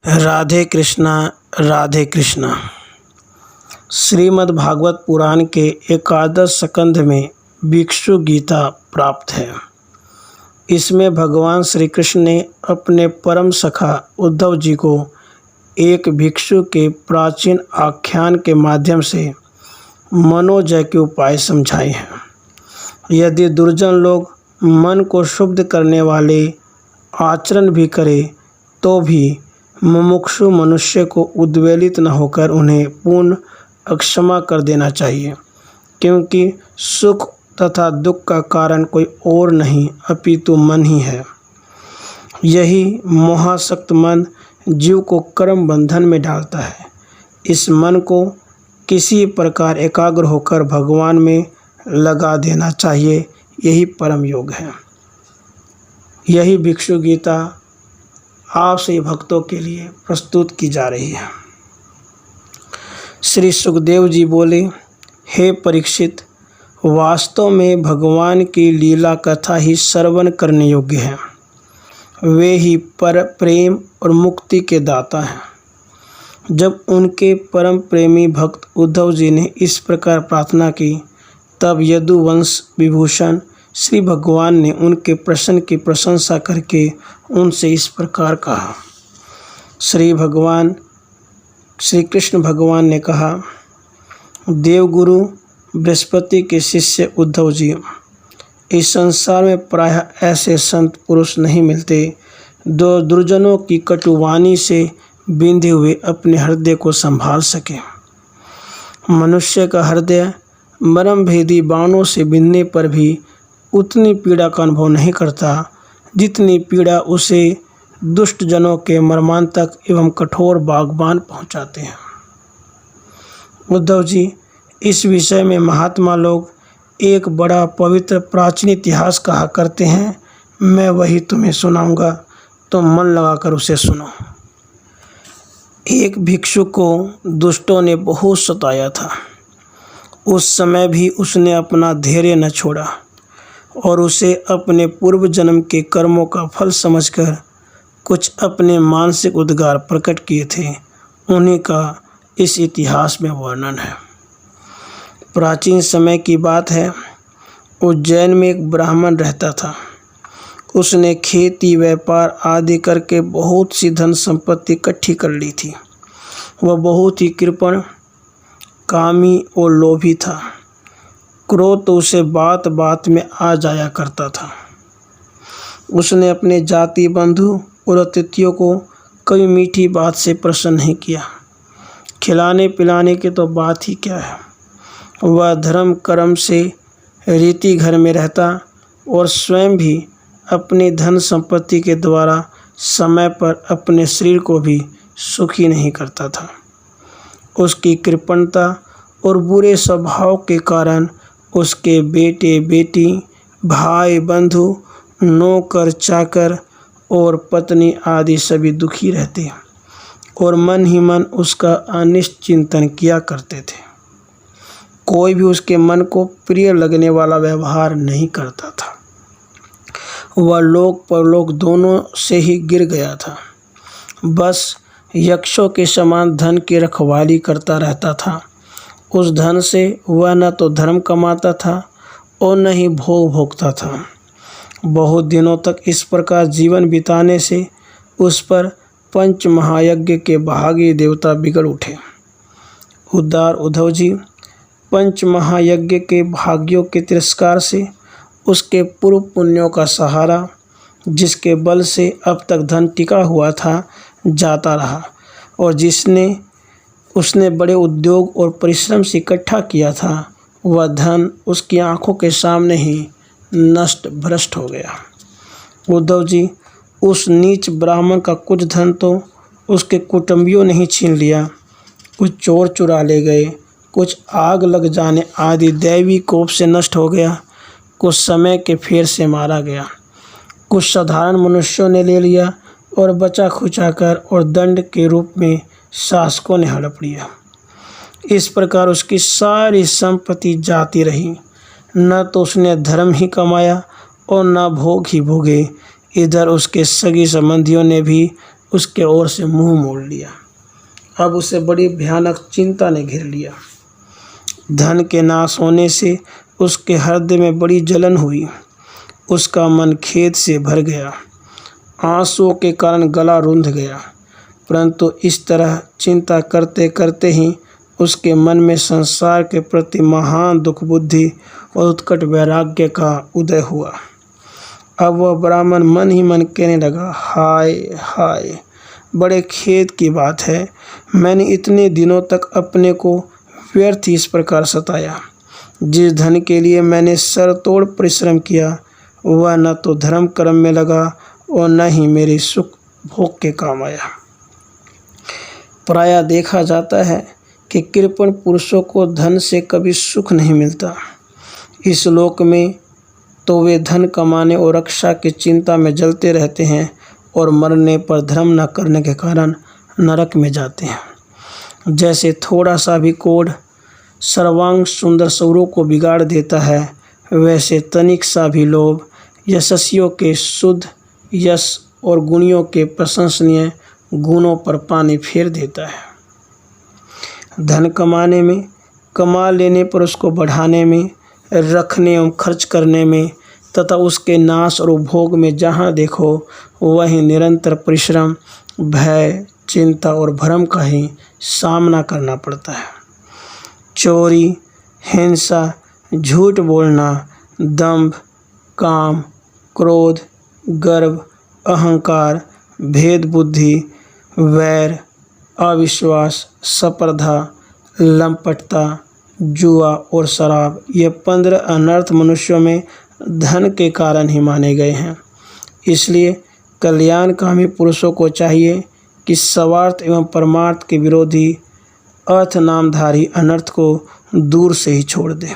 राधे कृष्णा राधे कृष्णा। श्रीमद् भागवत पुराण के एकादश स्कंध में भिक्षु गीता प्राप्त है। इसमें भगवान श्री कृष्ण ने अपने परम सखा उद्धव जी को एक भिक्षु के प्राचीन आख्यान के माध्यम से मनोजय के उपाय समझाए हैं। यदि दुर्जन लोग मन को शुद्ध करने वाले आचरण भी करें तो भी मुमुक्षु मनुष्य को उद्वेलित न होकर उन्हें पूर्ण अक्षमा कर देना चाहिए, क्योंकि सुख तथा दुख का कारण कोई और नहीं अपितु मन ही है। यही मोहासक्त मन जीव को कर्म बंधन में डालता है। इस मन को किसी प्रकार एकाग्र होकर भगवान में लगा देना चाहिए, यही परम योग है। यही भिक्षु गीता आप सभी भक्तों के लिए प्रस्तुत की जा रही है। श्री सुखदेव जी बोले, हे परीक्षित, वास्तव में भगवान की लीला कथा ही श्रवण करने योग्य है। वे ही पर प्रेम और मुक्ति के दाता हैं। जब उनके परम प्रेमी भक्त उद्धव जी ने इस प्रकार प्रार्थना की, तब यदुवंश विभूषण श्री भगवान ने उनके प्रश्न की प्रशंसा करके उनसे इस प्रकार कहा। श्री कृष्ण भगवान ने कहा, देवगुरु बृहस्पति के शिष्य उद्धव जी, इस संसार में प्रायः ऐसे संत पुरुष नहीं मिलते जो दुर्जनों की कटुवाणी से बिंधे हुए अपने हृदय को संभाल सके। मनुष्य का हृदय मर्म भेदी बाणों से बिंधने पर भी उतनी पीड़ा का अनुभव नहीं करता जितनी पीड़ा उसे दुष्ट जनों के मर्मांतक एवं कठोर बागबान पहुंचाते हैं। उद्धव जी, इस विषय में महात्मा लोग एक बड़ा पवित्र प्राचीन इतिहास कहा करते हैं। मैं वही तुम्हें सुनाऊंगा, तो मन लगाकर उसे सुनो। एक भिक्षु को दुष्टों ने बहुत सताया था। उस समय भी उसने अपना धैर्य न छोड़ा और उसे अपने पूर्व जन्म के कर्मों का फल समझकर कुछ अपने मानसिक उद्गार प्रकट किए थे। उन्हीं का इस इतिहास में वर्णन है। प्राचीन समय की बात है। उज्जैन में एक ब्राह्मण रहता था। उसने खेती व्यापार आदि करके बहुत सी धन संपत्ति इकट्ठी कर ली थी। वह बहुत ही कृपण, कामी और लोभी था। क्रोध तो उसे बात बात में आ जाया करता था। उसने अपने जाति बंधु और अतिथियों को कभी मीठी बात से प्रसन्न नहीं किया। खिलाने पिलाने की तो बात ही क्या है। वह धर्म कर्म से रीति घर में रहता और स्वयं भी अपनी धन संपत्ति के द्वारा समय पर अपने शरीर को भी सुखी नहीं करता था। उसकी कृपणता और बुरे स्वभाव के कारण उसके बेटे बेटी, भाई बंधु, नौकर चाकर और पत्नी आदि सभी दुखी रहते और मन ही मन उसका अनिष्ट चिंतन किया करते थे। कोई भी उसके मन को प्रिय लगने वाला व्यवहार नहीं करता था। वह लोक परलोक दोनों से ही गिर गया था। बस यक्षों के समान धन की रखवाली करता रहता था। उस धन से वह न तो धर्म कमाता था और न ही भोग भोगता था। बहुत दिनों तक इस प्रकार जीवन बिताने से उस पर पंच महायज्ञ के भागी देवता बिगड़ उठे। उदार उद्धव जी, पंच महायज्ञ के भाग्यों के तिरस्कार से उसके पूर्व पुण्यों का सहारा, जिसके बल से अब तक धन टिका हुआ था, जाता रहा और उसने बड़े उद्योग और परिश्रम से इकट्ठा किया था, वह धन उसकी आंखों के सामने ही नष्ट भ्रष्ट हो गया। उद्धव जी, उस नीच ब्राह्मण का कुछ धन तो उसके कुटुंबियों ने ही छीन लिया। कुछ चोर चुरा ले गए, कुछ आग लग जाने आदि दैवी कोप से नष्ट हो गया, कुछ समय के फेर से मारा गया, कुछ साधारण मनुष्यों ने ले लिया और बचा खुचाकर और दंड के रूप में शासकों ने हड़प लिया। इस प्रकार उसकी सारी संपत्ति जाती रही। न तो उसने धर्म ही कमाया और न भोग ही भोगे। इधर उसके सगी संबंधियों ने भी उसके ओर से मुंह मोड़ लिया। अब उसे बड़ी भयानक चिंता ने घेर लिया। धन के नाश होने से उसके हृदय में बड़ी जलन हुई। उसका मन खेद से भर गया। आंसुओं के कारण गला रुंध गया। परंतु इस तरह चिंता करते करते ही उसके मन में संसार के प्रति महान दुख बुद्धि और उत्कट वैराग्य का उदय हुआ। अब वह ब्राह्मण मन ही मन कहने लगा, हाय हाय, बड़े खेद की बात है, मैंने इतने दिनों तक अपने को व्यर्थ इस प्रकार सताया। जिस धन के लिए मैंने सरतोड़ परिश्रम किया वह न तो धर्म कर्म में लगा और न ही मेरे सुख भोग के काम आया। प्रायः देखा जाता है कि कृपण पुरुषों को धन से कभी सुख नहीं मिलता। इस लोक में तो वे धन कमाने और रक्षा की चिंता में जलते रहते हैं और मरने पर धर्म न करने के कारण नरक में जाते हैं। जैसे थोड़ा सा भी कोढ़ सर्वांग सुंदर स्वरों को बिगाड़ देता है, वैसे तनिक सा भी लोभ यशस्वियों के शुद्ध यश और गुणियों के प्रशंसनीय गुणों पर पानी फेर देता है। धन कमाने में, कमा लेने पर उसको बढ़ाने में, रखने एवं खर्च करने में तथा उसके नाश और उपभोग में जहाँ देखो वहीं निरंतर परिश्रम, भय, चिंता और भ्रम का ही सामना करना पड़ता है। चोरी, हिंसा, झूठ बोलना, दंभ, काम, क्रोध, गर्व, अहंकार, भेद बुद्धि, वैर, अविश्वास, स्पर्धा, लंपटता, जुआ और शराब, ये 15 अनर्थ मनुष्यों में धन के कारण ही माने गए हैं। इसलिए कल्याणकामी पुरुषों को चाहिए कि स्वार्थ एवं परमार्थ के विरोधी अर्थ नामधारी अनर्थ को दूर से ही छोड़ दें।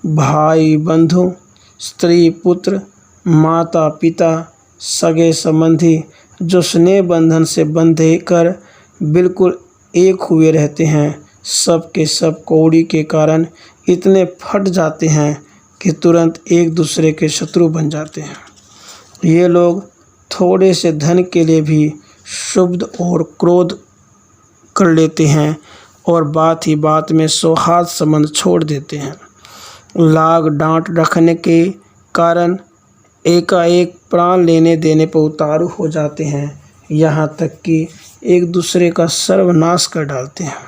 भाई बंधु, स्त्री पुत्र, माता पिता, सगे संबंधी जो स्नेह बंधन से बंधे कर बिल्कुल एक हुए रहते हैं, सब के सब कौड़ी के कारण इतने फट जाते हैं कि तुरंत एक दूसरे के शत्रु बन जाते हैं। ये लोग थोड़े से धन के लिए भी शुद्ध और क्रोध कर लेते हैं और बात ही बात में सौहार्द संबंध छोड़ देते हैं। लाग डांट रखने के कारण एकाएक प्राण लेने देने पर उतारू हो जाते हैं, यहाँ तक कि एक दूसरे का सर्वनाश कर डालते हैं।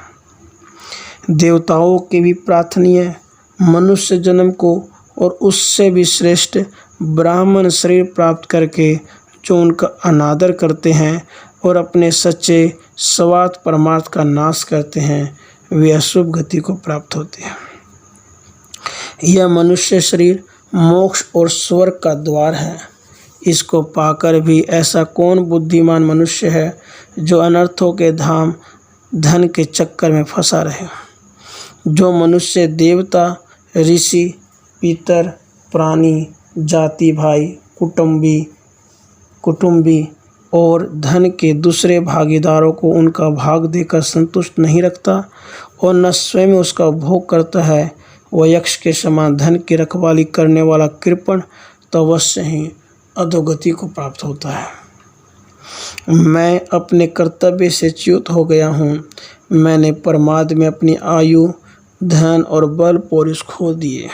देवताओं के भी प्रार्थनीय मनुष्य जन्म को और उससे भी श्रेष्ठ ब्राह्मण शरीर प्राप्त करके जो उनका अनादर करते हैं और अपने सच्चे स्वार्थ परमार्थ का नाश करते हैं, वे अशुभ गति को प्राप्त होते हैं। यह मनुष्य शरीर मोक्ष और स्वर्ग का द्वार है। इसको पाकर भी ऐसा कौन बुद्धिमान मनुष्य है जो अनर्थों के धाम धन के चक्कर में फंसा रहे। जो मनुष्य देवता, ऋषि, पितर, प्राणी, जाति भाई, कुटुंबी और धन के दूसरे भागीदारों को उनका भाग देकर संतुष्ट नहीं रखता और न स्वयं उसका उपभोग करता है, वह यक्ष के समान धन की रखवाली करने वाला कृपण तो अवश्य ही अधोगति को प्राप्त होता है। मैं अपने कर्तव्य से च्युत हो गया हूँ। मैंने प्रमाद में अपनी आयु, धन और बल पौरुष खो दिए।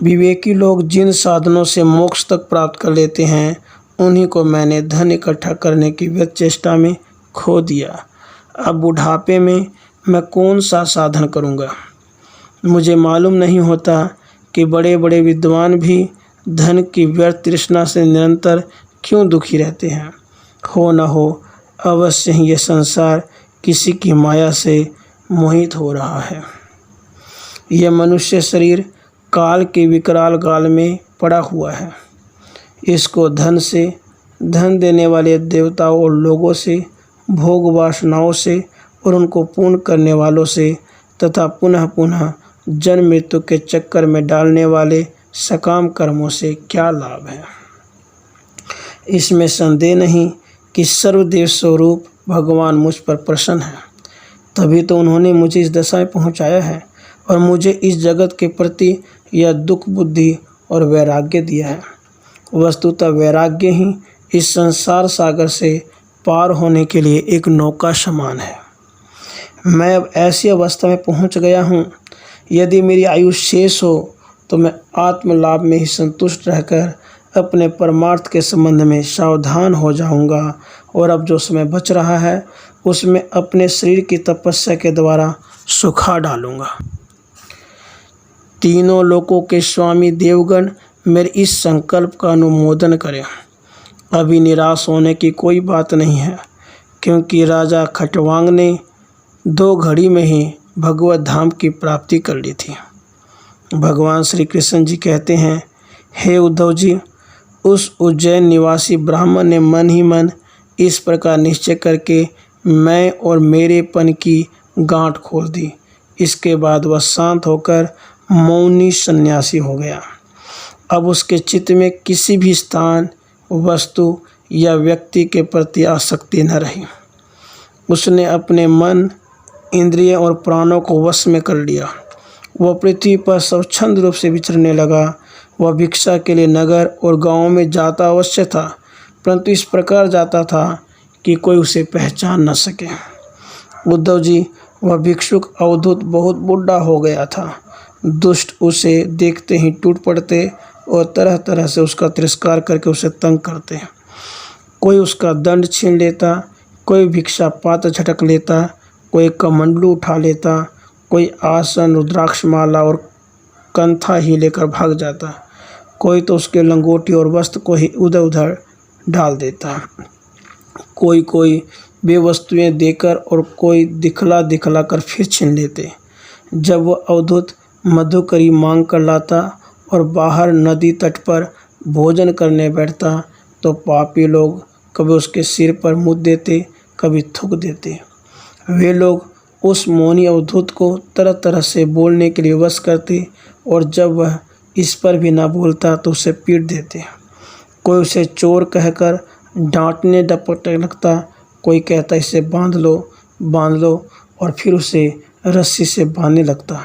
विवेकी लोग जिन साधनों से मोक्ष तक प्राप्त कर लेते हैं, उन्हीं को मैंने धन इकट्ठा करने की व्यर्थ चेष्टा में खो दिया। अब बुढ़ापे में मैं कौन सा साधन करूँगा। मुझे मालूम नहीं होता कि बड़े बड़े विद्वान भी धन की व्यर्थ तृष्णा से निरंतर क्यों दुखी रहते हैं। हो न हो अवश्य ही यह संसार किसी की माया से मोहित हो रहा है। यह मनुष्य शरीर काल के विकराल गाल में पड़ा हुआ है। इसको धन देने वाले देवताओं और लोगों से, भोग वासनाओं से और उनको पूर्ण करने वालों से तथा पुनः पुनः जन्म मृत्यु के चक्कर में डालने वाले सकाम कर्मों से क्या लाभ है। इसमें संदेह नहीं कि सर्वदेव स्वरूप भगवान मुझ पर प्रसन्न है, तभी तो उन्होंने मुझे इस दशा में पहुंचाया है और मुझे इस जगत के प्रति यह दुख बुद्धि और वैराग्य दिया है। वस्तुतः वैराग्य ही इस संसार सागर से पार होने के लिए एक नौका समान है। मैं अब ऐसी अवस्था में पहुंच गया हूं, यदि मेरी आयु शेष हो तो मैं आत्मलाभ में ही संतुष्ट रहकर अपने परमार्थ के संबंध में सावधान हो जाऊंगा और अब जो समय बच रहा है उसमें अपने शरीर की तपस्या के द्वारा सुखा डालूंगा। तीनों लोकों के स्वामी देवगण मेरे इस संकल्प का अनुमोदन करें। अभी निराश होने की कोई बात नहीं है, क्योंकि राजा खटवांग ने 2 घड़ी में ही भगवत धाम की प्राप्ति कर ली थी। भगवान श्री कृष्ण जी कहते हैं, हे उद्धव जी, उस उज्जैन निवासी ब्राह्मण ने मन ही मन इस प्रकार निश्चय करके मैं और मेरेपन की गांठ खोल दी। इसके बाद वह शांत होकर मौनी सन्यासी हो गया। अब उसके चित्त में किसी भी स्थान, वस्तु या व्यक्ति के प्रति आसक्ति न रही। उसने अपने मन, इंद्रिय और प्राणों को वश में कर लिया। वह पृथ्वी पर स्वच्छंद रूप से विचरने लगा। वह भिक्षा के लिए नगर और गांवों में जाता अवश्य था, परंतु इस प्रकार जाता था कि कोई उसे पहचान न सके। उद्धव जी, वह भिक्षुक अवधूत बहुत बूढ़ा हो गया था। दुष्ट उसे देखते ही टूट पड़ते और तरह तरह से उसका तिरस्कार करके उसे तंग करते। कोई उसका दंड छीन लेता, कोई भिक्षा पात्र झटक लेता, कोई कमंडलू उठा लेता, कोई आसन, रुद्राक्षमाला और कंथा ही लेकर भाग जाता। कोई तो उसके लंगोटी और वस्त्र को ही उधर उधर डाल देता। कोई बेवस्तुएं देकर और कोई दिखला दिखला कर फिर छीन लेते। जब वह अवधूत मधुकरी मांग कर लाता और बाहर नदी तट पर भोजन करने बैठता तो पापी लोग कभी उसके सिर पर मुँह देते, कभी थूक देते। वे लोग उस मौनी अवधूत को तरह तरह से बोलने के लिए वश करते और जब वह इस पर भी ना बोलता तो उसे पीट देते। कोई उसे चोर कहकर डांटने डपटने लगता, कोई कहता इसे बांध लो और फिर उसे रस्सी से बांधने लगता।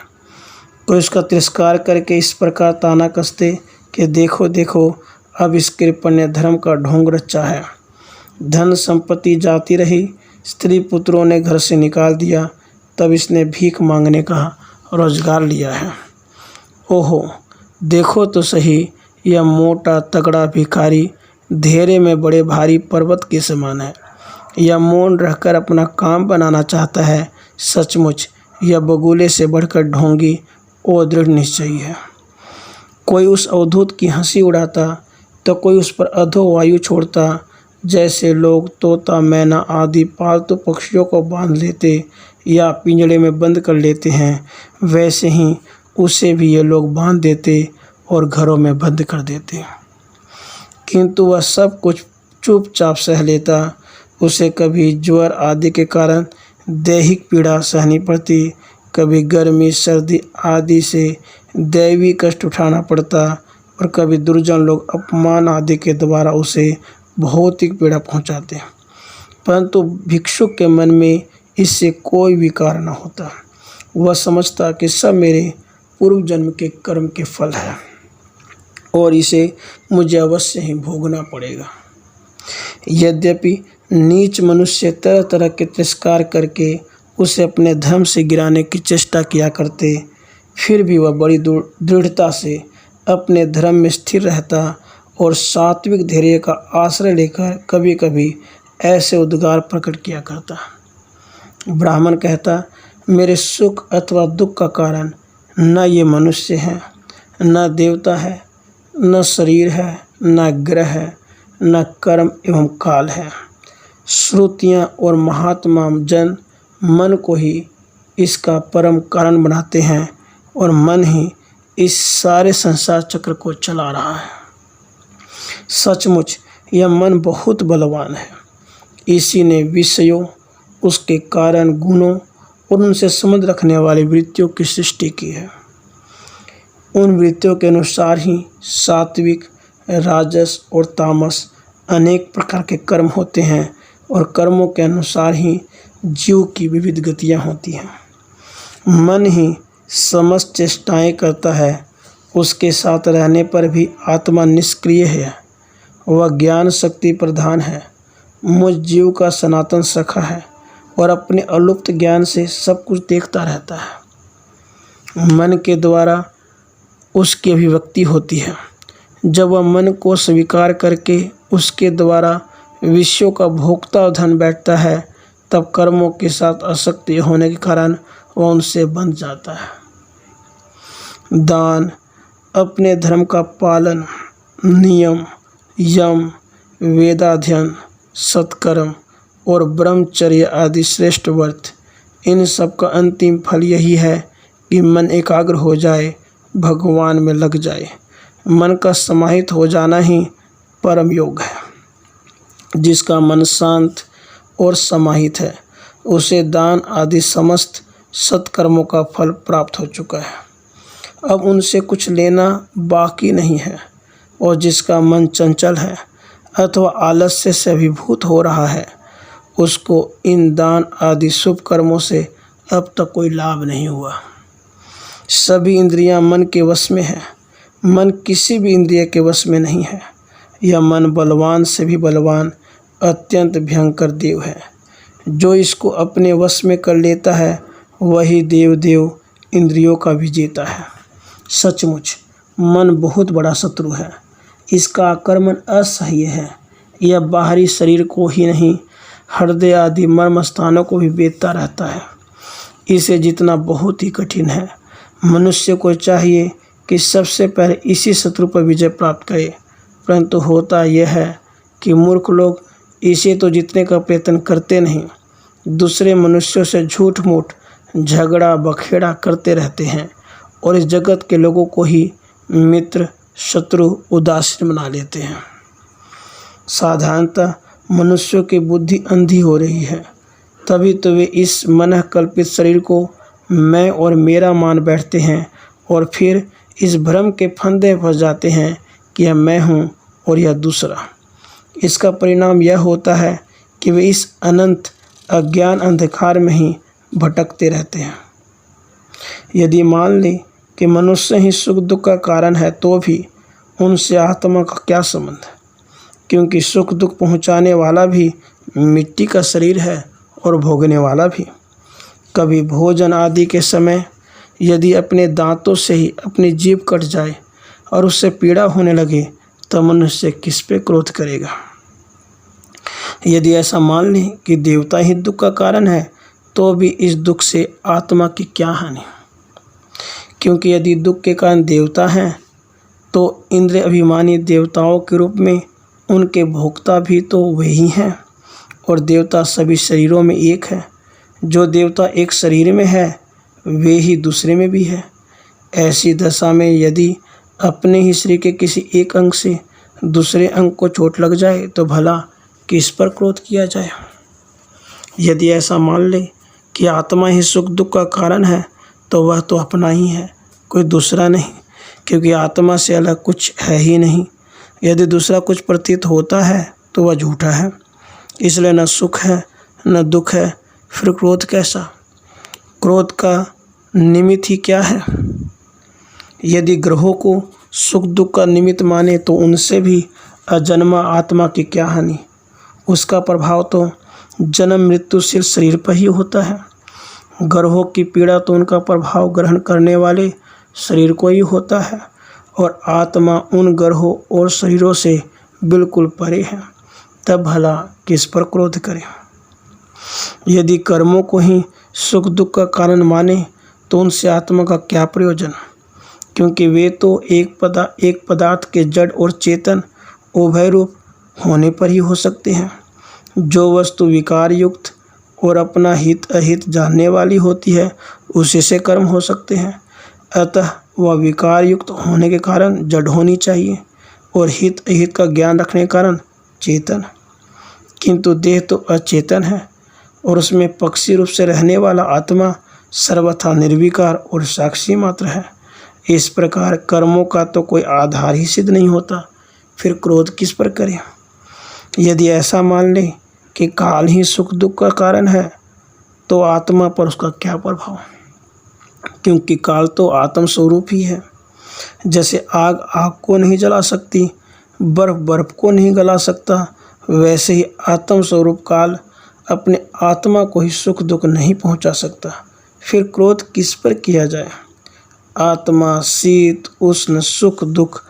कोई उसका तिरस्कार करके इस प्रकार ताना कसते कि देखो देखो, अब इस कृपण ने धर्म का ढोंग रचा है। धन संपत्ति जाती रही, स्त्री पुत्रों ने घर से निकाल दिया, तब इसने भीख मांगने का रोजगार लिया है। ओहो, देखो तो सही, यह मोटा तगड़ा भिखारी धेरे में बड़े भारी पर्वत के समान है। यह मौन रहकर अपना काम बनाना चाहता है। सचमुच यह बगुले से बढ़कर ढोंगी और दृढ़ निश्चयी है। कोई उस अवधूत की हंसी उड़ाता तो कोई उस पर अधो वायु छोड़ता। जैसे लोग तोता, मैना आदि पालतू पक्षियों को बांध लेते या पिंजड़े में बंद कर लेते हैं, वैसे ही उसे भी ये लोग बांध देते और घरों में बंद कर देते। किंतु वह सब कुछ चुपचाप सह लेता। उसे कभी ज्वर आदि के कारण दैहिक पीड़ा सहनी पड़ती, कभी गर्मी सर्दी आदि से दैवी कष्ट उठाना पड़ता और कभी दुर्जन लोग अपमान आदि के द्वारा उसे भौतिक पीड़ा पहुंचाते। परंतु भिक्षुक के मन में इससे कोई विकार न होता। वह समझता कि सब मेरे पूर्व जन्म के कर्म के फल है और इसे मुझे अवश्य ही भोगना पड़ेगा। यद्यपि नीच मनुष्य तरह तरह के तिरस्कार करके उसे अपने धर्म से गिराने की चेष्टा किया करते, फिर भी वह बड़ी दृढ़ता से अपने धर्म में स्थिर रहता और सात्विक धैर्य का आश्रय लेकर कभी कभी ऐसे उद्गार प्रकट किया करता। ब्राह्मण कहता, मेरे सुख अथवा दुख का कारण न ये मनुष्य है, न देवता है, न शरीर है, न ग्रह है, न कर्म एवं काल है। श्रुतियाँ और महात्मा जन मन को ही इसका परम कारण बनाते हैं और मन ही इस सारे संसार चक्र को चला रहा है। सचमुच यह मन बहुत बलवान है। इसी ने विषयों, उसके कारण, गुणों और उनसे संबंध रखने वाली वृत्तियों की सृष्टि की है। उन वृत्तियों के अनुसार ही सात्विक, राजस और तामस अनेक प्रकार के कर्म होते हैं और कर्मों के अनुसार ही जीव की विविध गतियाँ होती हैं। मन ही समस्त चेष्टाएं करता है। उसके साथ रहने पर भी आत्मा निष्क्रिय है। वह ज्ञान शक्ति प्रधान है। मुझ जीव का सनातन सखा है और अपने अलुप्त ज्ञान से सब कुछ देखता रहता है। मन के द्वारा उसकी अभिव्यक्ति होती है। जब वह मन को स्वीकार करके उसके द्वारा विषयों का भोक्ता धन बैठता है, तब कर्मों के साथ आसक्ति होने के कारण वह उनसे बंध जाता है। दान, अपने धर्म का पालन, नियम, यम, वेदाध्ययन, सत्कर्म और ब्रह्मचर्य आदि श्रेष्ठ व्रत, इन सब का अंतिम फल यही है कि मन एकाग्र हो जाए, भगवान में लग जाए। मन का समाहित हो जाना ही परम योग है। जिसका मन शांत और समाहित है, उसे दान आदि समस्त सत्कर्मों का फल प्राप्त हो चुका है। अब उनसे कुछ लेना बाकी नहीं है। और जिसका मन चंचल है अथवा आलस्य से अभिभूत हो रहा है, उसको इन दान आदि शुभ कर्मों से अब तक कोई लाभ नहीं हुआ। सभी इंद्रियां मन के वश में है, मन किसी भी इंद्रिय के वश में नहीं है। यह मन बलवान से भी बलवान अत्यंत भयंकर देव है। जो इसको अपने वश में कर लेता है, वही देव इंद्रियों का विजेता है। सचमुच मन बहुत बड़ा शत्रु है। इसका आक्रमण असह्य है। यह बाहरी शरीर को ही नहीं, हृदय आदि मर्म स्थानों को भी बेचता रहता है। इसे जितना बहुत ही कठिन है। मनुष्य को चाहिए कि सबसे पहले इसी शत्रु पर विजय प्राप्त करे, परंतु होता यह है कि मूर्ख लोग इसे तो जीतने का प्रयत्न करते नहीं, दूसरे मनुष्यों से झूठ मूठ झगड़ा बखेड़ा करते रहते हैं और इस जगत के लोगों को ही मित्र शत्रु उदासीन बना लेते हैं। साधारणतः मनुष्यों की बुद्धि अंधी हो रही है, तभी तो वे इस मन कल्पित शरीर को मैं और मेरा मान बैठते हैं और फिर इस भ्रम के फंदे फंस जाते हैं कि यह मैं हूँ और यह दूसरा। इसका परिणाम यह होता है कि वे इस अनंत अज्ञान अंधकार में ही भटकते रहते हैं। यदि मान लें कि मनुष्य ही सुख दुख का कारण है, तो भी उनसे आत्मा का क्या संबंध? क्योंकि सुख दुख पहुँचाने वाला भी मिट्टी का शरीर है और भोगने वाला भी। कभी भोजन आदि के समय यदि अपने दांतों से ही अपनी जीभ कट जाए और उससे पीड़ा होने लगे, तो मनुष्य किस पे क्रोध करेगा? यदि ऐसा मान लें कि देवता ही दुख का कारण है, तो भी इस दुख से आत्मा की क्या हानि? क्योंकि यदि दुख के कारण देवता हैं, तो इंद्र अभिमानी देवताओं के रूप में उनके भोक्ता भी तो वही हैं, और देवता सभी शरीरों में एक है। जो देवता एक शरीर में है, वे ही दूसरे में भी है। ऐसी दशा में यदि अपने ही शरीर के किसी एक अंग से दूसरे अंग को चोट लग जाए, तो भला किस पर क्रोध किया जाए? यदि ऐसा मान ले कि आत्मा ही सुख दुख का कारण है, तो वह तो अपना ही है, कोई दूसरा नहीं, क्योंकि आत्मा से अलग कुछ है ही नहीं। यदि दूसरा कुछ प्रतीत होता है, तो वह झूठा है। इसलिए न सुख है न दुख है, फिर क्रोध कैसा? क्रोध का निमित्त ही क्या है? यदि ग्रहों को सुख दुख का निमित्त माने, तो उनसे भी अजन्मा आत्मा की क्या हानि? उसका प्रभाव तो जन्म मृत्युशील शरीर पर ही होता है। ग्रहों की पीड़ा तो उनका प्रभाव ग्रहण करने वाले शरीर को ही होता है, और आत्मा उन ग्रहों और शरीरों से बिल्कुल परे है। तब भला किस पर क्रोध करें? यदि कर्मों को ही सुख दुख का कारण माने, तो उनसे आत्मा का क्या प्रयोजन? क्योंकि वे तो एक पदार्थ के जड़ और चेतन उभय रूप होने पर ही हो सकते हैं। जो वस्तु विकार युक्त और अपना हित अहित जानने वाली होती है, उसी से कर्म हो सकते हैं। अतः वह विकार युक्त होने के कारण जड़ होनी चाहिए और हित अहित का ज्ञान रखने के कारण चेतन। किंतु देह तो अचेतन है और उसमें पक्षी रूप से रहने वाला आत्मा सर्वथा निर्विकार और साक्षी मात्र है। इस प्रकार कर्मों का तो कोई आधार ही सिद्ध नहीं होता, फिर क्रोध किस पर करें? यदि ऐसा मान लें कि काल ही सुख दुख का कारण है, तो आत्मा पर उसका क्या प्रभाव? क्योंकि काल तो आत्म स्वरूप ही है। जैसे आग आग को नहीं जला सकती, बर्फ बर्फ को नहीं गला सकता, वैसे ही आत्म स्वरूप काल अपने आत्मा को ही सुख दुख नहीं पहुंचा सकता, फिर क्रोध किस पर किया जाए। आत्मा शीत उष्ण सुख दुख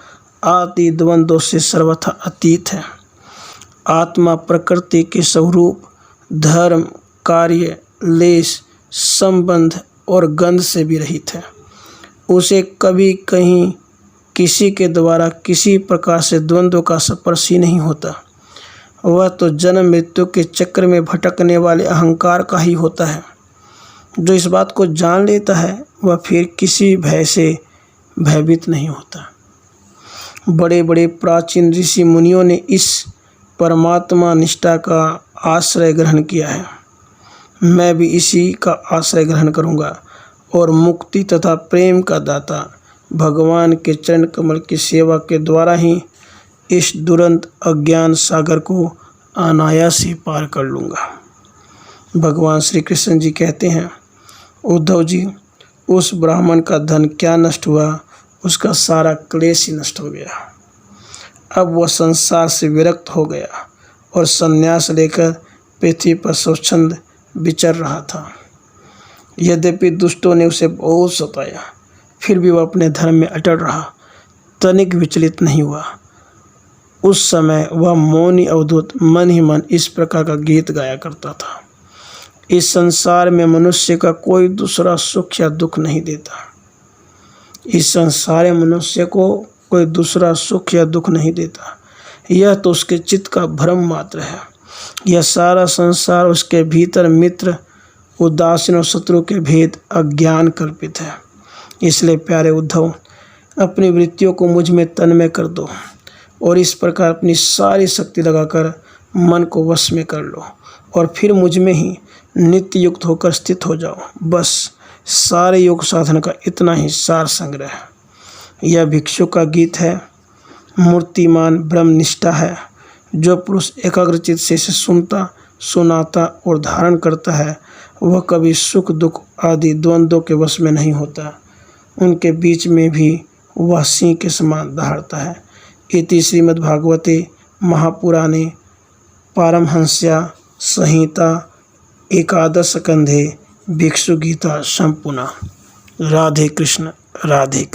आदि द्वंद्वों से सर्वथा अतीत है। आत्मा प्रकृति के स्वरूप, धर्म, कार्य, लेश, संबंध और गंध से भी रहित है। उसे कभी कहीं किसी के द्वारा किसी प्रकार से द्वंद्व का स्पर्श ही नहीं होता। वह तो जन्म मृत्यु के चक्र में भटकने वाले अहंकार का ही होता है। जो इस बात को जान लेता है वह फिर किसी भय से भयभीत नहीं होता। बड़े बड़े प्राचीन ऋषि मुनियों ने इस परमात्मा निष्ठा का आश्रय ग्रहण किया है। मैं भी इसी का आश्रय ग्रहण करूँगा और मुक्ति तथा प्रेम का दाता भगवान के चरण कमल की सेवा के द्वारा ही इस दुरंत अज्ञान सागर को अनायास ही पार कर लूँगा। भगवान श्री कृष्ण जी कहते हैं, उद्धव जी, उस ब्राह्मण का धन क्या नष्ट हुआ, उसका सारा क्लेश ही नष्ट हो गया। अब वह संसार से विरक्त हो गया और संन्यास लेकर पृथ्वी पर स्वच्छंद विचर रहा था। यद्यपि दुष्टों ने उसे बहुत सताया, फिर भी वह अपने धर्म में अटल रहा, तनिक विचलित नहीं हुआ। उस समय वह मौनी अवधूत मन ही मन इस प्रकार का गीत गाया करता था, इस संसार में मनुष्य का कोई दूसरा सुख या दुख नहीं देता। इस संसार में मनुष्य को कोई दूसरा सुख या दुख नहीं देता। यह तो उसके चित्त का भ्रम मात्र है। यह सारा संसार उसके भीतर मित्र, उदासीन और शत्रु के भेद अज्ञान कल्पित है। इसलिए प्यारे उद्धव, अपनी वृत्तियों को मुझ में तन्मय कर दो और इस प्रकार अपनी सारी शक्ति लगाकर मन को वश में कर लो और फिर मुझ में ही नित्य युक्त होकर स्थित हो जाओ। बस सारे योग साधन का इतना ही सार संग्रह है। यह भिक्षु का गीत है, मूर्तिमान ब्रह्मनिष्ठा है। जो पुरुष एकाग्रचित से इसे सुनता, सुनाता और धारण करता है, वह कभी सुख दुख आदि द्वंद्वों के वश में नहीं होता। उनके बीच में भी वह सिंह के समान दहाड़ता है। इति श्रीमद्भागवते महापुराणे पारमहंस्या संहिता एकादश स्कंधे भिक्षु गीता संपूर्णा। राधे कृष्ण राधे।